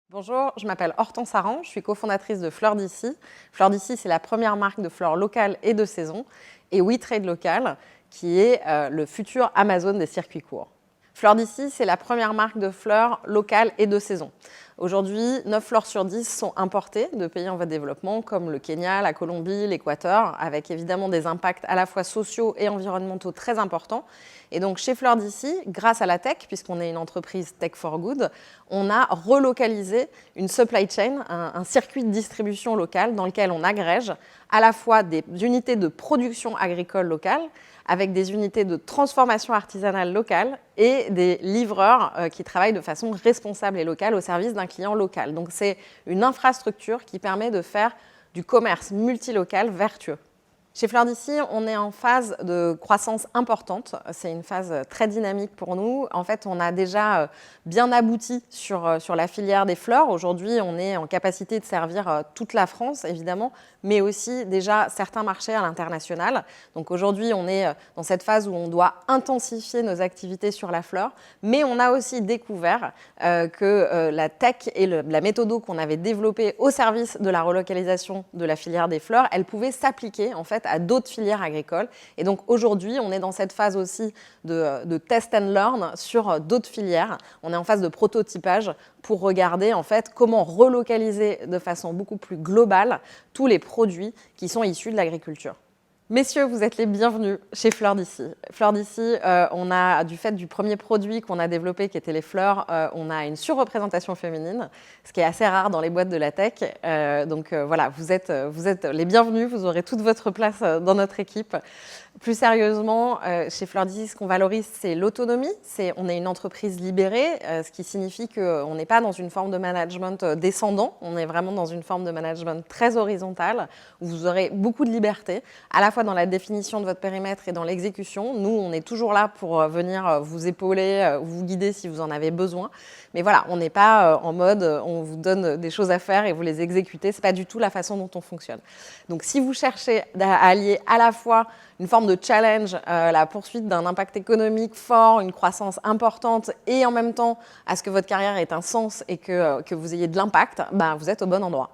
Bonjour, je m'appelle Hortense Aran, je suis cofondatrice de Fleurs d'Ici. Fleurs d'Ici, c'est la première marque de fleurs locales et de saison, et WeTrade Local, qui est le futur Amazon des circuits courts. Fleurs d'Ici, c'est la première marque de fleurs locales et de saison. Aujourd'hui, 9 fleurs sur 10 sont importées de pays en voie de développement, comme le Kenya, la Colombie, l'Équateur, avec évidemment des impacts à la fois sociaux et environnementaux très importants. Et donc, chez Fleurs d'Ici, grâce à la tech, puisqu'on est une entreprise tech for good, on a relocalisé une supply chain, un circuit de distribution local dans lequel on agrège à la fois des unités de production agricole locale, avec des unités de transformation artisanale locale et des livreurs qui travaillent de façon responsable et locale au service d'un client local. Donc c'est une infrastructure qui permet de faire du commerce multilocal vertueux. Chez Fleurs d'Ici, on est en phase de croissance importante. C'est une phase très dynamique pour nous. En fait, on a déjà bien abouti sur la filière des fleurs. Aujourd'hui, on est en capacité de servir toute la France, évidemment, mais aussi déjà certains marchés à l'international. Donc aujourd'hui, on est dans cette phase où on doit intensifier nos activités sur la fleur, mais on a aussi découvert que la tech et la méthode qu'on avait développée au service de la relocalisation de la filière des fleurs, elle pouvait s'appliquer en fait à d'autres filières agricoles. Et donc aujourd'hui, on est dans cette phase aussi de test and learn sur d'autres filières. On est en phase de prototypage pour regarder en fait comment relocaliser de façon beaucoup plus globale tous les produits qui sont issus de l'agriculture. Messieurs, vous êtes les bienvenus chez Fleurs d'Ici. Fleurs d'Ici, on a, du fait du premier produit qu'on a développé, qui était les fleurs, on a une surreprésentation féminine, ce qui est assez rare dans les boîtes de la tech. Donc voilà, vous êtes les bienvenus, vous aurez toute votre place dans notre équipe. Plus sérieusement, chez Fleurs d'Ici, ce qu'on valorise, c'est l'autonomie. On est une entreprise libérée, ce qui signifie qu'on n'est pas dans une forme de management descendant, on est vraiment dans une forme de management très horizontale, où vous aurez beaucoup de liberté, à la fois dans la définition de votre périmètre et dans l'exécution. Nous, on est toujours là pour venir vous épauler, vous guider si vous en avez besoin. Mais voilà, on n'est pas en mode on vous donne des choses à faire et vous les exécutez. Ce n'est pas du tout la façon dont on fonctionne. Donc si vous cherchez à allier à la fois une forme de challenge, la poursuite d'un impact économique fort, une croissance importante et en même temps à ce que votre carrière ait un sens et que vous ayez de l'impact, vous êtes au bon endroit.